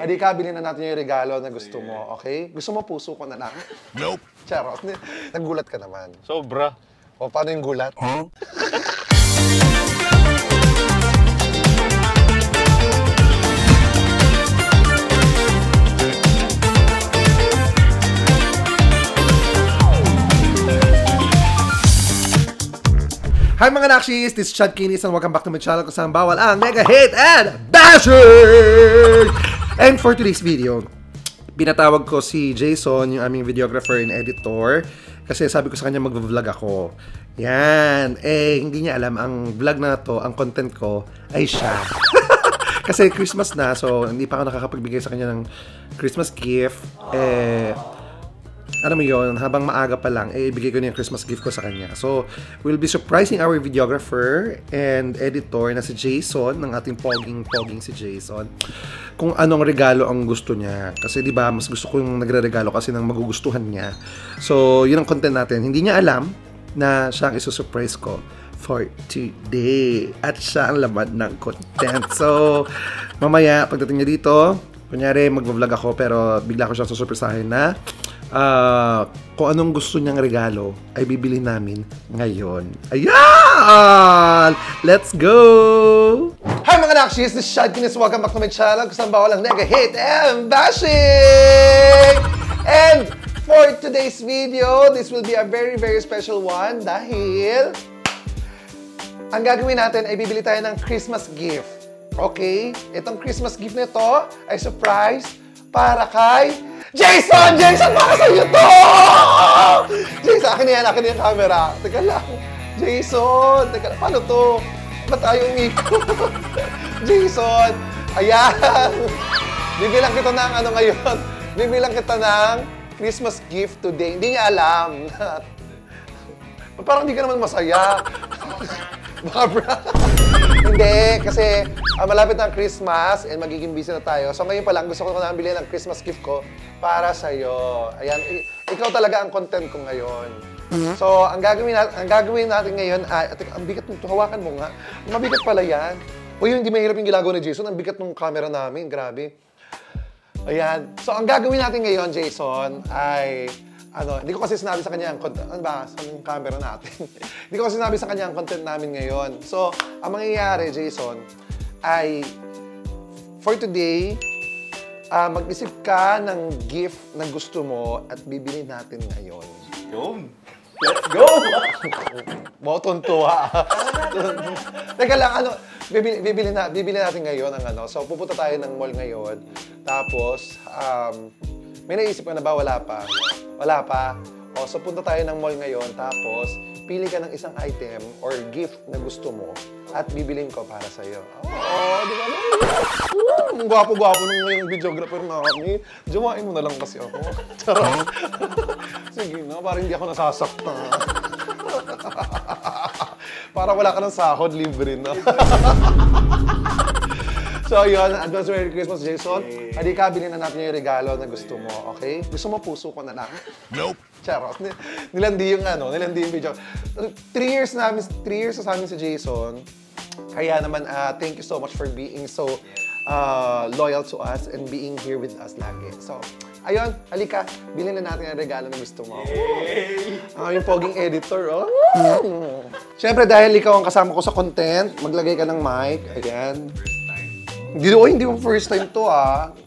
Halika, bilhin na natin yung regalo na gusto mo, okay? Gusto mo puso ko na lang? Nope. Charot. Nagulat ka naman. Sobra. O, paano yung gulat? Huh? Hi mga Nakshis! This is Chad Kinis and welcome back to my channel kung saan bawal ang mega hit and bashing! And for today's video, pinatawag ko si Jason, yung aming videographer and editor, kasi sabi ko sa kanya mag-vlog ako. Yan. Hindi niya alam, ang vlog na to, ang content ko, ay siya. Kasi Christmas na, so hindi pa ako nakakapagbigay sa kanya ng Christmas gift. Ano mo yun, habang maaga pa lang, ibigay ko na yung Christmas gift ko sa kanya. So, we'll be surprising our videographer and editor na si Jason, ng ating poging si Jason, kung anong regalo ang gusto niya. Kasi di ba mas gusto ko yung nagre-regalo kasi nang magugustuhan niya. So, yun ang content natin. Hindi niya alam na siya ang isusurprise ko for today. At siya ang laman ng content. So, mamaya, pagdating niya dito, kunyari, mag-vlog ako, pero bigla ko siyang susurprisahin na kung anong gusto niyang regalo ay bibili namin ngayon. Ayan! Let's go! Hi mga Nakshis! This is Chad Kinis. Welcome back to my channel kung saan bawal ang mega hit and bashing! And for today's video, this will be a very special one dahil ang gagawin natin ay bibili tayo ng Christmas gift. Okay? Itong Christmas gift nito ay surprise para kay Jason! Jason, para sa'yo to! Jason, akin na yan yung camera. Teka lang. Jason, teka lang. Paano to? Ba't tayo umikot? Jason, ayan. Bibilang kita ng ano ngayon. Bibilang kita ng Christmas gift today. Hindi niya alam. Parang hindi ka naman masaya. Baka hindi, kasi malapit na ang Christmas and magiging busy na tayo. So ngayon pa lang, gusto ko na bilhin ang Christmas gift ko para sa'yo. Ayan, ikaw talaga ang content ko ngayon. So, ang gagawin natin ngayon, ang bigat nito, hawakan mo nga. Mabigat pala yan. Uy, hindi mahirap yung ginagawa ni Jason. Ang bigat ng camera namin, grabe. Ayan. So, ang gagawin natin ngayon, Jason, ay hindi ko kasi sinabi sa kanya ang content. Ano ba? Sa camera natin. Hindi ko kasi sinabi sa kanya ang content namin ngayon. So, ang mangyayari, Jason, ay for today, mag-isip ka ng gift na gusto mo at bibili natin ngayon. Yun. Let's go! Botontuwa. Teka lang, bibili natin ngayon ang So, pupunta tayo ng mall ngayon. Tapos, may naisip ka na ba? Wala pa. Wala pa. O, so punta tayo ng mall ngayon, tapos pili ka ng isang item or gift na gusto mo at bibilin ko para sa'yo. Di ba? Ang gwapo-gwapo nung yung videographer namin. Jawain mo na lang kasi ako. Charot. Sige na, parang hindi ako nasasaktan. Para wala ka ng sahod, libre na. So, yun. Advance Merry Christmas, Jason. Halika, bilhin na natin yung regalo na gusto mo, okay? Gusto mo puso ko na lang? Nope. Charot. Nilandi yung video. 3 years na sa amin si Jason. Kaya naman, thank you so much for being so loyal to us and being here with us lagi. So, ayun, halika, bilhin na natin yung regalo na gusto mo. Ang aming poging editor, oh. Siyempre, dahil ikaw ang kasama ko sa content, maglagay ka ng mic. Ayan. Hindi mo first time to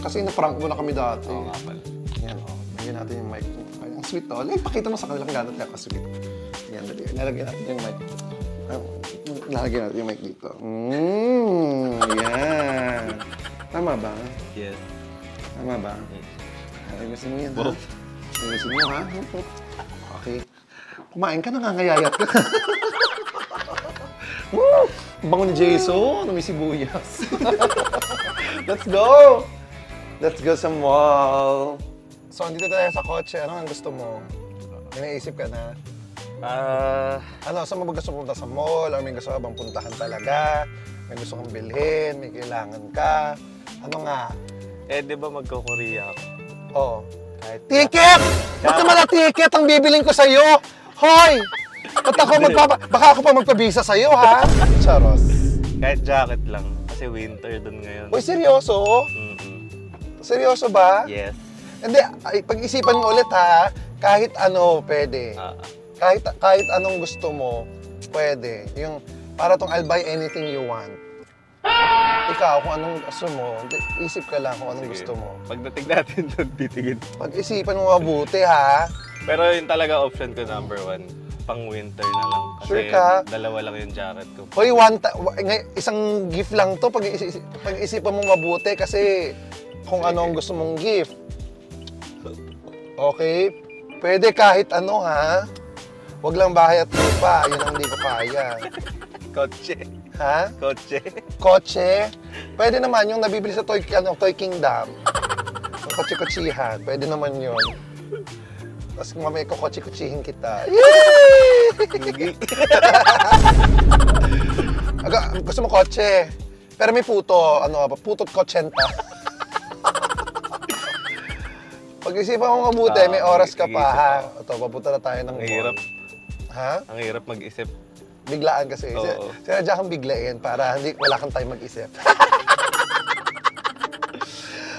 kasi na-prank mo na kami dati. Oo nga pala. Yan, lagyan natin yung mic. Ang sweet to. Pakita mo sa kanila kung gano'n tayo ka-sweet. Yan, nalagyan natin yung mic. Nalagyan natin yung mic dito. Yan. Tama ba? Yes. Tama ba? Ayusin mo yan, ha? Ayusin mo, ha? Okay. Kumain ka, nangangayayat ka. Woo! Bango ni Jason, may sibuyas. Let's go! Let's go sa mall. So, andito tayo sa kotse. Ano ang gusto mo? May naisip ka na? Saan mo gusto pumunta sa mall? Or may gusto ka bang puntahan talaga? May gusto kang bilhin? May kailangan ka? Ano nga? Di ba magko-Korea ako? Oh. Ticket! Ba't naman na ticket ang bibiling ko sa'yo? Hoy! Baka ako pa magpabisa sa'yo, ha? Charos. Kahit jacket lang. Kasi winter dun ngayon. Uy, seryoso? Seryoso ba? Yes. Hindi, pag-isipan mo ulit ha. Kahit ano, pwede. Kahit anong gusto mo, pwede. Yung, para tong I'll buy anything you want. Ikaw, kung anong gusto mo, isip ka lang kung anong gusto mo. Pagdating natin doon, titigil. Pag-isipan mo mabuti ha. Pero yung talaga option ko number 1, pang winter na lang. Kasi Sure ka? dalawa lang yung jacket ko. Hoy, isang gift lang to. Pag-isipan mo mabuti kasi kung ano ang gusto mong gift. Okay? Pwede kahit ano ha. Huwag lang bahay at lupa. Yun ang hindi ko kaya. Kotse. Ha? Kotse. Kotse? Pwede naman yung nabibili sa Toy Kingdom. Yung kotse-kotsihan. Pwede naman yun. Tapos kung mamaya kukotse-kotsihin kita. Yay! Gusto mo kotse? Pero may puto. Ano ba? Puto't kotsenta. Pag-isipan mo mabuti, may oras ka pa ha. Ito, papunta na tayo ng Ang hirap. Ha? Ang hirap mag-isip. Biglaan kasi. Oo. Sinadya kang biglain para wala kang time mag-isip.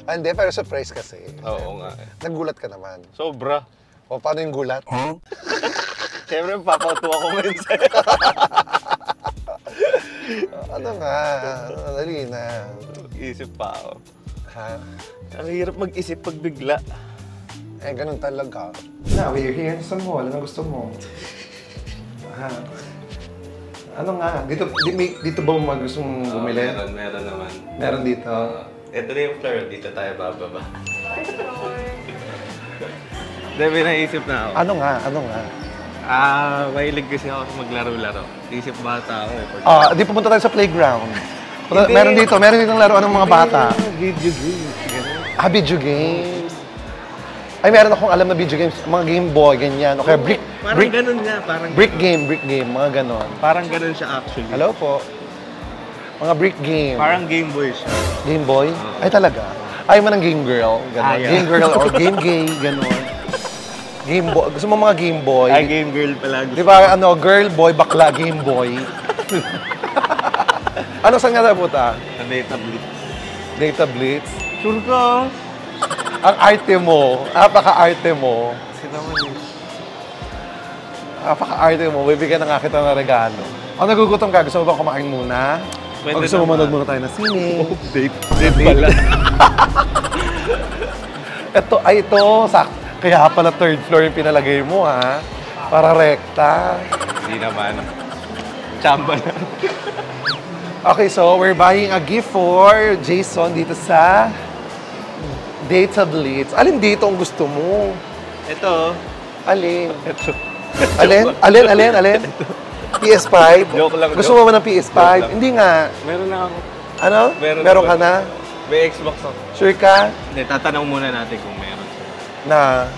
Hindi, pero surprise kasi. Oo nga. Nagulat ka naman. Sobra. O, paano yung gulat? Siyempre, papautuwa ko ngayon sa'yo. Ano nga? Dali na. Isip pa ako. Ha? Ang hirap mag-isip pag bigla. Eh, ganun talaga. Now, we're here sa mall. Ano gusto mo? Ha? Ano nga? Dito ba mo gusto mong bumili? Meron naman. Meron dito? Ito na yung floor. Dito tayo bababa. Dahil may naisip na ako. Ano nga? Ano nga? Mahilig kasi ako sa maglaro-laro. Isip bata ako eh. Di pumunta tayo sa playground. Hindi. Meron dito ng laruan ng mga bata. Video games. Video games. Ay, meron akong alam na video games. Mga Game Boy, ganyan. Okay, Parang ganun nga. brick game, mga ganon. Parang ganun siya actually. Hello po. Mga brick game. Parang Game Boy siya. Game Boy? Ay, talaga? Ayaw mo ng Game Girl? Ganon. Ayaw. Game Girl or Game Gay, ganon. Game Boy. Gusto mo mga Game Boy? Game Girl pala. Di ba, girl, boy, bakla, Game Boy? Ano, saan nga napunta? Sa Data Blitz. Data Blitz? Sure ka? Ang arte mo, napaka-arte mo. Sinaman yun. Napaka-arte mo, bibigyan na nga kita ng regalo. O, nagugutom ka, gusto mo bang kumain muna? O Pwede gusto mo naman. manood muna tayo ng sine? Date pala. Ito, kaya pala third floor yung pinalagay mo, ha? Para rekta. Hindi naman. Chamba na. Okay, so we're buying a gift for Jason dito sa Data Blitz. Alin dito ang gusto mo? Ito. Alin? Ito. Alin? PS5? Joke lang. Gusto mo ba ng PS5? Joke lang. Hindi nga. Meron na ako. Ano? Meron ka na? May Xbox ako. Sure ka? Hindi, tatanong muna natin kung meron. Na?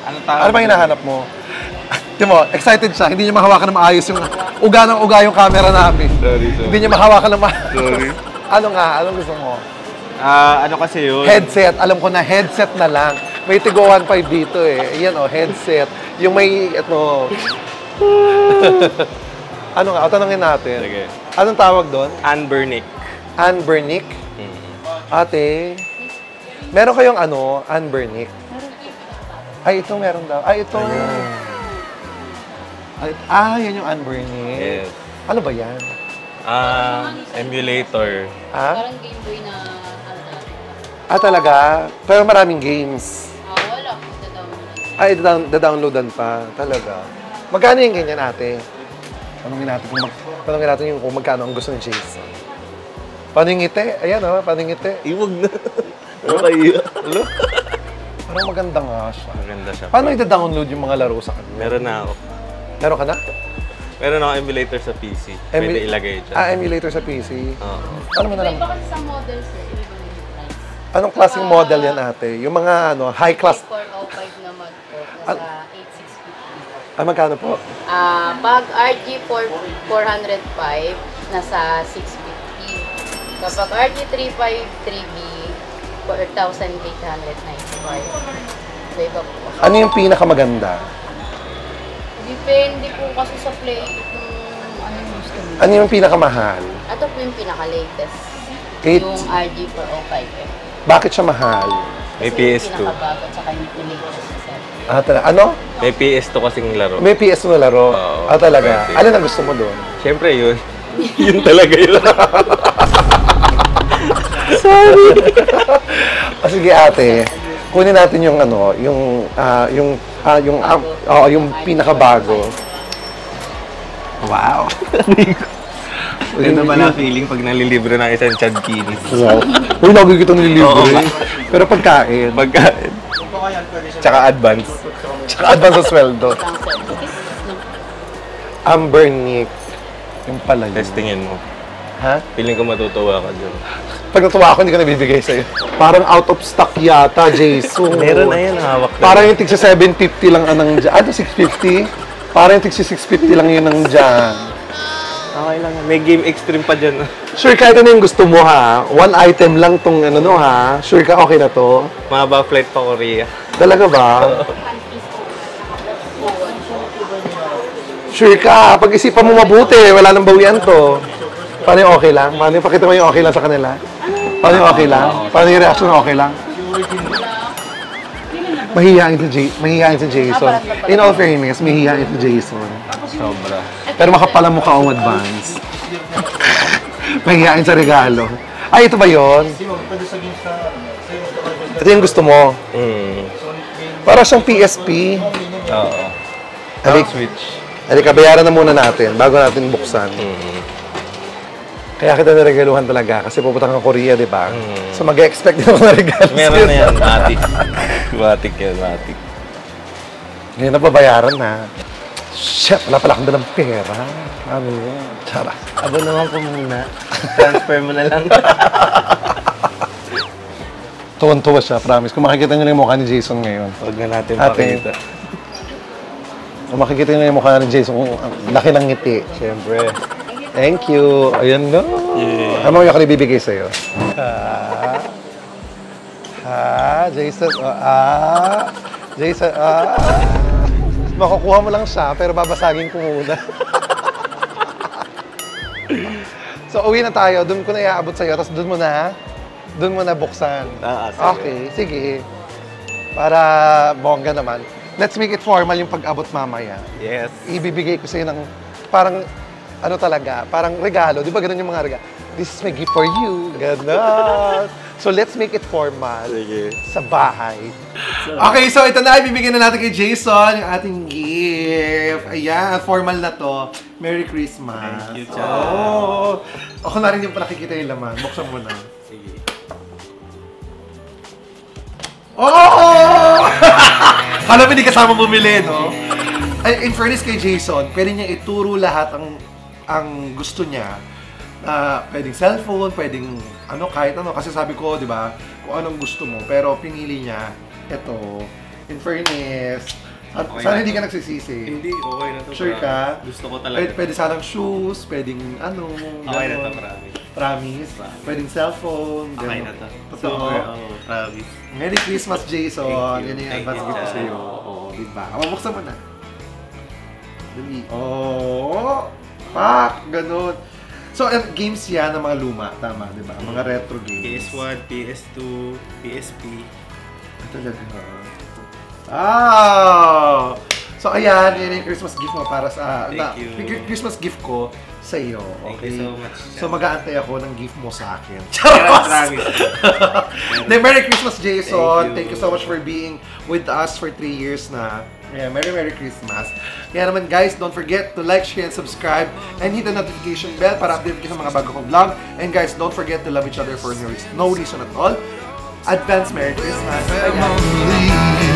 Ano tawag? Ano ba hinahanap mo? Di mo, excited siya. Hindi niya mahawakan ng maayos yung uga yung camera namin. Sorry. Hindi niya mahawakan ng maayos. Sorry. Ano nga? Anong gusto mo? Ano kasi yun? Headset. Alam ko na, headset na lang. May tigo 1.5 dito eh. Ayan headset. Yung may, ano nga, tanongin natin. Sige. Anong tawag doon? Anbernic. Anbernic? Ate, meron kayong Anbernic? Ay, ito meron daw. Ay, ito. Yan yung Anbernic. Yes. Ano ba yan? Emulator. Parang Game Boy na Talaga? Pero maraming games. wala. Download. Downloadan pa. Talaga. Magkano yung ganyan, ate? Tanungin natin yung kung magkano ang gusto ni Jason. Paano yung ngiti? Ayan, paano yung ngiti? Iwag na. Okay. Parang maganda nga siya. Maganda siya. Paano i-download yung mga laro sa kanya? Meron na ako. Meron ka na? Meron ako emulator sa PC. Pwede ilagay dyan. Emulator sa PC. Oo. Ano mo na lang? Iba kasi sa models eh. Iba na yung price. Anong klaseng model yan, ate? Yung mga high class. 405 naman po. Nasa 8650. Magkano po? Pag RG 405, nasa 650. Kapag RG 353B, 4,895. So, iba po. Ano yung pinakamaganda? Depende po kasi sa play kung ano yung gusto mo. Ano yung pinakamahal? Ito po yung pinaka-latest. Eight- Yung RG 405. Bakit siya mahal? May Kasi PS2. pinakabago at saka yung pinig ko sa set. Talaga. Ano? May PS2 kasing laro. May PS na laro? Oo. Talaga. Pwede. Alin ang gusto mo doon? Siyempre yun. Yun talaga yun. Sige ate, kunin natin yung ano, yung pinakabago. Wow. Ganda ba na feeling pag nalilibre ng isang Chad Kinis? Wow. Uy, lagi kita Oo, nililibre. ba? Pero pagkain. Pagkain. Tsaka advance. Tsaka advance sa sweldo. Lang set. Amber Nick. Yung pala yun. Testingin mo. Ha? Feeling ko matutuwa ka dyan. Pag natuwa ako, hindi ko nabibigay sa'yo. Parang out of stock yata, Jason. Meron na yan, hawak na. Parang yung tigsa 750 lang anang dyan. Ano, 650? Parang yung tigsa 650 lang yun ang dyan. Okay lang. May game extreme pa dyan. Sure ka, ito na yung gusto mo ha. One item lang tong ano no ha. Sure ka, okay na to? Mahaba flight pa Korea. Talaga ba? Sure ka, pag-isipan mo mabuti. Wala nang bawian to. Paano yung okay lang? Paano yung pakita mo yung okay lang sa kanila? Paano yung okay lang? Paano yung reaction na okay lang? Mahihiyain si Jason. In all fairness, mahihiyain si Jason. Sobra. Pero makapal ang mukha ang advance. Mahihiyain sa regalo. Ay, ito ba yun? Ito yung gusto mo. Para siyang PSP. Oo. Alik, Switch. bayaran na muna natin bago natin buksan. Kaya kita naregaluhan talaga kasi pupunta kang Korea, di ba? So mag-expect din ako na regalo. Meron na yan, matik. Matik yan, matik. Ngayon na babayaran na. Shit, wala pala akong dalang pera. Ano yun? Tsara. Aba naman po muna. Transfer mo na lang. Tuwan-tuwa siya, promise. Kung makikita niyo na yung mukha ni Jason ngayon. Huwag na natin Ate. pakita. Kung makikita niyo na yung mukha ni Jason, kung ang laki ng ngiti. Siyempre. Thank you. Ayan na. Yeah. Ano yung ako ibibigay sa'yo? Jason. Jason. Makukuha mo lang siya, pero babasagin ko muna. So, uwi na tayo. Doon ko na iaabot sa'yo. Tapos doon mo na buksan. Sige. Okay, sige. Para bongga naman. Let's make it formal yung pag-abot mamaya. Yes. Ibibigay ko sa'yo ng parang ano talaga, parang regalo. Di ba ganun yung mga regalo? This is my gift for you. Ganon. So let's make it formal. Sige. Sa bahay. Okay, so ito na. Ibibigyan na natin kay Jason yung ating gift. Ayan, formal na to. Merry Christmas. Thank you, Chad. Oh. Ako na rin yung nakikita yung laman. Buksan mo na. Sige. Oh! Alam mo, hindi kasama bumili, no? Ay, in fairness kay Jason, pwede niya ituro lahat ang gusto niya. Pwedeng cellphone, pwedeng kahit ano. Kasi sabi ko, di ba, kung anong gusto mo. Pero pinili niya, ito. In fairness, Okay sana na hindi to. ka nagsisisi. Hindi, okay na to. Sure ka? Gusto ko talaga. Pwede sanang shoes, pwedeng Okay na to, ganon. promise. Promise. Pwedeng cellphone. Okay ganon. na to. Totoo. Super, promise. Merry Christmas, Jason. Thank you. Yan yung Thank advance you, gift ko Chad. sa'yo. Oo, di ba? Mabuksan mo na. Dali. Oh, pak! Ganun. So, games yan ng mga luma. Tama, di ba? Mga retro games. PS1, PS2, PSP. Talaga. Ah! So, ayan. Yan yung Christmas gift mo para sa... Thank you. Christmas gift ko sa iyo. Thank Okay? you so much, So, mag-aantay ako ng gift mo sa akin. Promise. Merry Christmas, Jason. Thank Thank you you. so much for being with us for 3 years na. Yeah, Merry Christmas. Kaya naman guys, don't forget to like, share, and subscribe and hit the notification bell para update kayo sa mga bago kong vlog. And guys, don't forget to love each other for no reason at all. Advance Merry Christmas. Bye guys.